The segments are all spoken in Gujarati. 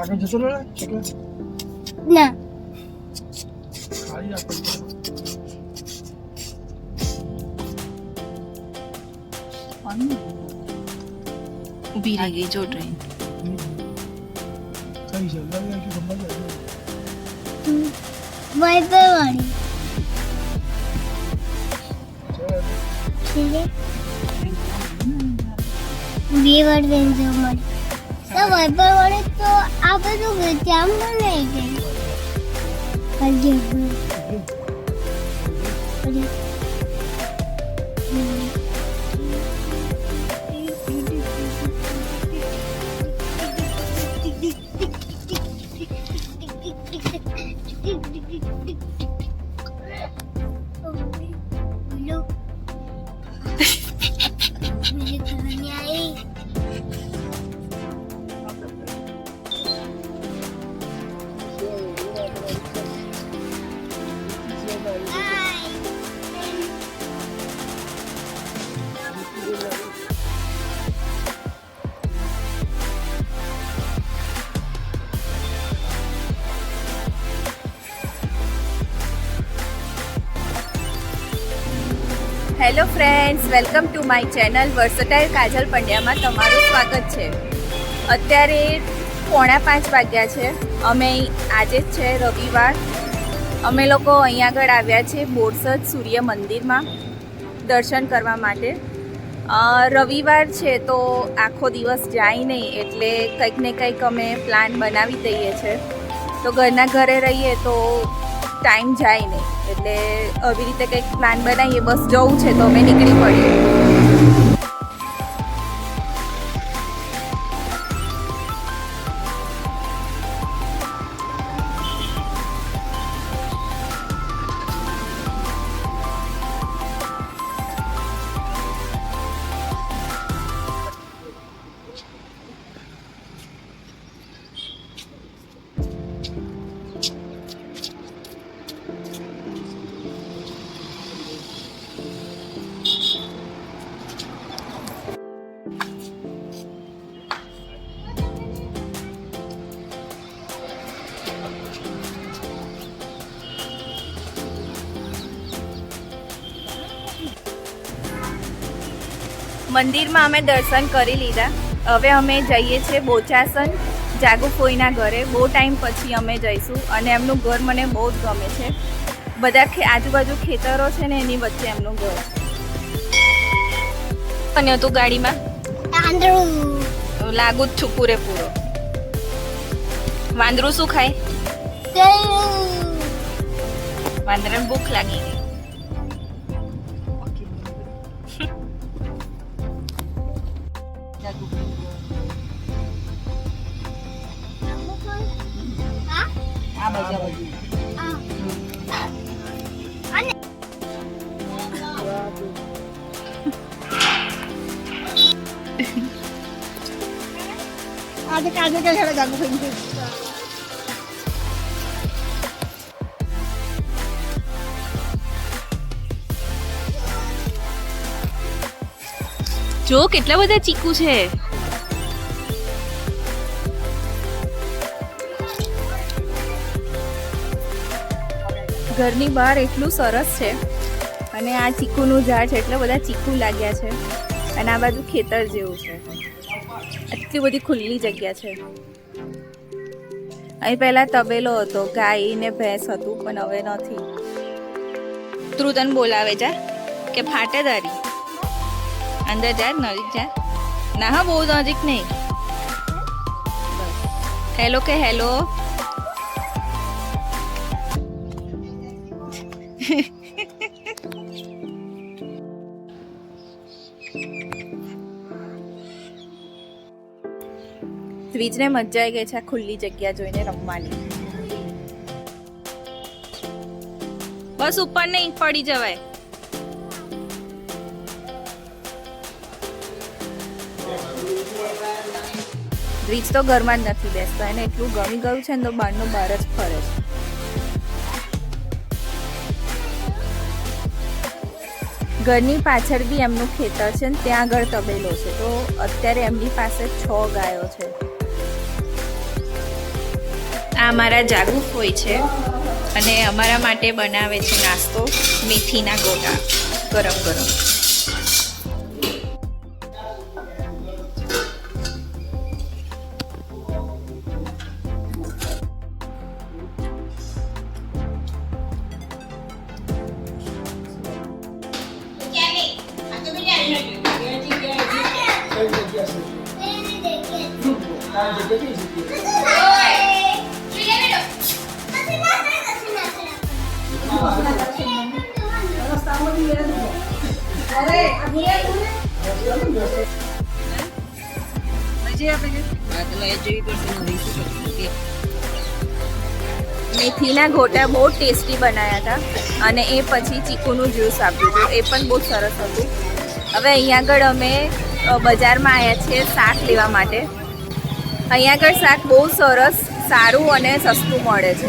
આગળ જતો રહે ના ખાલી આપણે ઊભી રહી ગઈ જો ટ્રેન. કઈ છે લાગે કે ગમે છે વાઇપર વાળી છે બે વાર બેન જો મળી તો વાઇપર વાળી તો આ બધું ત્યાં બનાવી ગઈ હજી hello friends, welcome to my channel versatile Kajal પંડ્યામાં તમારું સ્વાગત છે. અત્યારે 4:45 વાગ્યા છે. અમે આજે જ છે રવિવાર. અમે લોકો અહીંયા આગળ આવ્યા છે બોરસદ સૂર્ય મંદિરમાં દર્શન કરવા માટે. રવિવાર છે તો આખો દિવસ જાય નહીં એટલે કંઈક ને કંઈક અમે પ્લાન બનાવી દઈએ છીએ. તો ઘરના ઘરે રહીએ તો ટાઈમ જાય નહીં એટલે આવી રીતે કંઈક પ્લાન બનાવીએ. બસ જવું છે તો અમે નીકળી પડીએ. મંદિરમાં અમે દર્શન કરી લીધા. હવે અમે જઈએ છીએ બોચાસન જાગુફોઈના ઘરે. બહુ ટાઈમ પછી અમે જઈશું અને એમનું ઘર મને બહુ જ ગમે છે. બધા આજુબાજુ ખેતરો છે ને એની વચ્ચે એમનું ઘર છે. અને તું ગાડીમાં લાગુ જ છું પૂરેપૂરો. વાંદરું શું ખાય? વાંદરાને ભૂખ લાગી ગઈ. આજે કાજે કે હેડે જાગુ ફેંકી જો કેટલા બધા ચીકુ છે. ઘરની બહાર એટલું સરસ છે અને આ ચીકુનું ઝાડ છે એટલે બધા ચીકુ લાગ્યા છે અને આ બાજુ ખેતર જેવું છે. એટલી બધી ખુલ્લી જગ્યા છે. અહીં પહેલા તબેલો હતો, ગાય ને ભેંસ હતું પણ હવે નથી. તું તને બોલાવે જા કે ફાટે તારી અંદર જા, નજીક જા. ના હા, બહુ નજીક નહીં. હેલો કે હેલો. દ્વિજને મજા આવી ગઈ છે આ ખુલ્લી જગ્યા જોઈને રમવાની. બસ ઉપર નહીં પડી જવાય. દ્વિજ તો ઘરમાં જ નથી બેસતો. એને એટલું ગમી ગયું છે ને તો બહારનું બહાર જ ફરે છે. ઘરની પાછળ બી એમનું ખેતર છે ને ત્યાં આગળ તબેલો છે. તો અત્યારે એમની પાસે 6 ગાયો છે. આ અમારા જાગૃત હોય છે અને અમારા માટે બનાવે છે નાસ્તો, મેથીના ગોટા ગરમ ગરમ. મેથીના ગોટા બહુ ટેસ્ટી બનાવ્યા હતા અને એ પછી ચીકુનું જ્યુસ આપ્યું હતું, એ પણ બહુ સરસ હતું. હવે અહીંયા આગળ અમે બજારમાં આવ્યા છીએ શાક લેવા માટે. અહીંયા આગળ શાક બહુ સરસ, સારું અને સસ્તું મળે છે.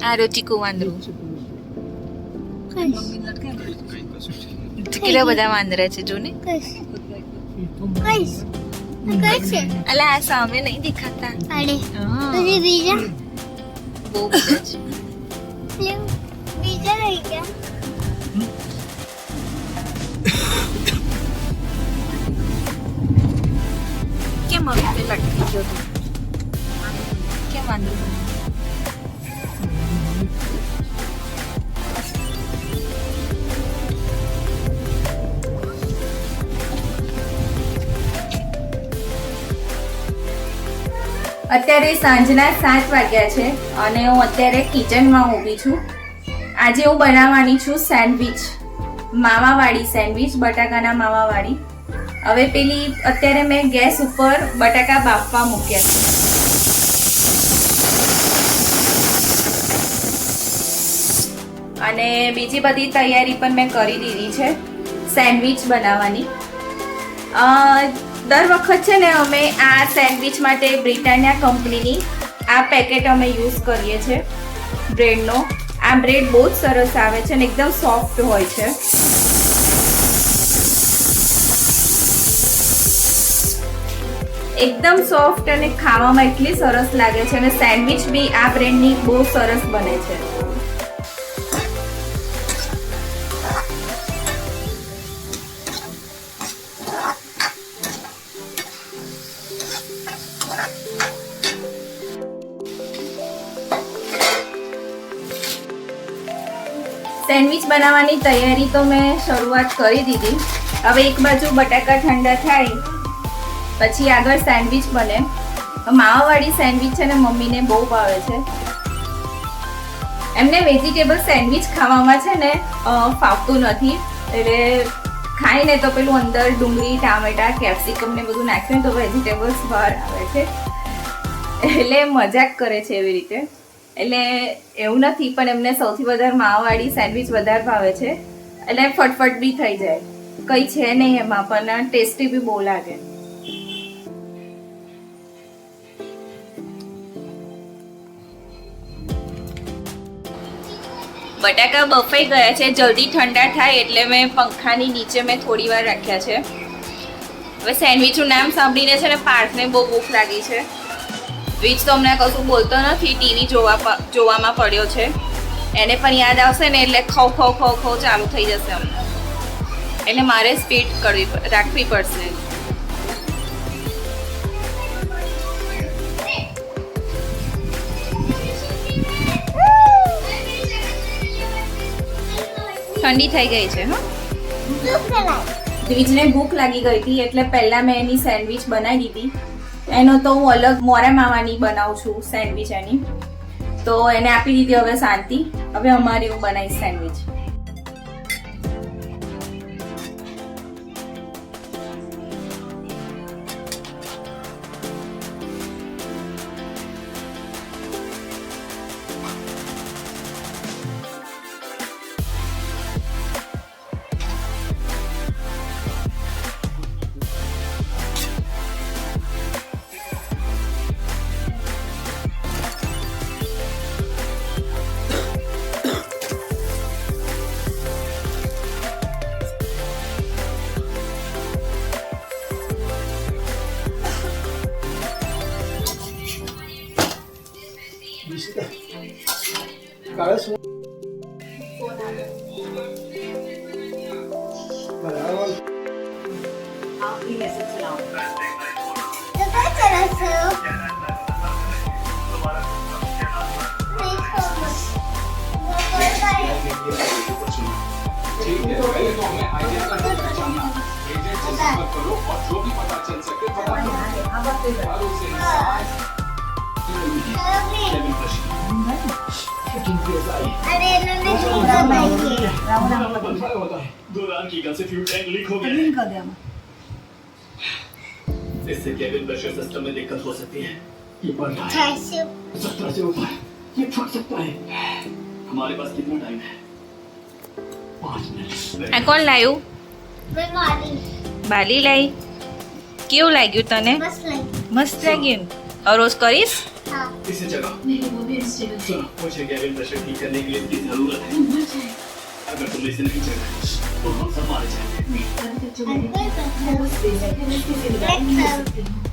આરો ચીકુ વાંદરું કેટલા બધા વાંદરા છે જો ને. અલા આ સામે નહીં દેખાતા. બહુ બધા છે. કેમ હવે તે લટકી ગયો તું? કેમ વાંદરું? અત્યારે સાંજના 7 વાગ્યા છે અને હું અત્યારે કિચનમાં ઊભી છું. આજે હું બનાવવાની છું સેન્ડવિચ, માવાવાળી સેન્ડવિચ, બટાકાના માવાવાળી. હવે પેલી અત્યારે મેં ગેસ ઉપર બટાકા બાફવા મૂક્યા છે. અને બીજી બધી તૈયારી પણ મેં કરી દીધી છે સેન્ડવિચ બનાવવાની. દર વખત છે ને અમે આ સેન્ડવિચ માટે બ્રિટાનિયા કંપનીની આ પેકેટ અમે યુઝ કરીએ છીએ બ્રેડનો. આ બ્રેડ બહુ જ સરસ આવે છે અને એકદમ સોફ્ટ હોય છે. એકદમ સોફ્ટ અને ખાવામાં એટલી સરસ લાગે છે અને સેન્ડવિચ બી આ બ્રેડની બહુ સરસ બને છે. સેન્ડવિચ બનાવવાની તૈયારી તો મેં શરૂઆત કરી દીધી. હવે એક બાજુ બટાકા ઠંડા થાય પછી આગળ સેન્ડવિચ બને. માવાવાળી સેન્ડવિચ છે ને મમ્મીને બહુ ભાવે છે. એમને વેજીટેબલ સેન્ડવિચ ખાવામાં છે ને ફાવતું નથી, એટલે ખાઈને તો પેલું અંદર ડુંગળી, ટામેટા, કેપ્સિકમ ને બધું નાખ્યું તો વેજીટેબલ્સ બહાર આવે છે, એટલે મજાક કરે છે એવી રીતે. એટલે એવું નથી, પણ એમને સૌથી વધારે માવાવાળી સેન્ડવિચ વધારે ભાવે છે. એટલે ફટફટ બી થઈ જાય, કંઈ છે નહીં એમાં, પણ ટેસ્ટી બી બહુ લાગે. બટાકા બફાઈ ગયા છે, જલ્દી ઠંડા થાય એટલે મેં પંખાની નીચે મેં થોડી વાર રાખ્યા છે. હવે સેન્ડવિચનું નામ સાંભળીને છે ને પાર્થને બહુ ભૂખ લાગી છે. વીજ તો હમણાં કશું બોલતો નથી, ટીવી જોવામાં પડ્યો છે. એને પણ યાદ આવશે ને એટલે ખવ ખવ ખવ ખવ ચાલુ થઈ જશે હમણાં, એટલે મારે સ્પીડ રાખવી પડશે. ઠંડી થઈ ગઈ છે. હા દ્વિજને ભૂખ લાગી ગઈ હતી એટલે પહેલા મેં એની સેન્ડવિચ બનાવી દીધી. એનો તો હું અલગ મોરા માવાની બનાવું છું સેન્ડવિચ એની. તો એને આપી દીધી હવે શાંતિ. હવે અમારી હું બનાવીશ સેન્ડવિચ. કાલે શું બરાબર તો काय करायचं ठीक है पहले तो हमें आइडिया का पहचानना एजेंट से संपर्क करो और जो भी पता चल सके पता करो और उसे केविन प्रश्न अरे इन्होंने झूठा पाई होता है दौरान की गन से फ्यूल टैंक लीक हो गया है इससे केविन प्रेशर सिस्टम में दिक्कत हो सकती है ये बढ़ रहा है 70 से ऊपर ये फट सकता है हमारे पास कितना टाइम है 5 मिनट આ કોણ લાવ્યું? मैं मारी બાલી લાવી. કેવું લાગ્યું તને? बस लगी મસ્ત લાગ્યું. और रोज કરીશ? हाँ इसी जगह सुनो मुझे केविन प्रेशर ठीक करने के लिए इसकी जरूरत है अगर तुम इसे नहीं चढ़ाए तो हम सब मारे जाएंगे अंदर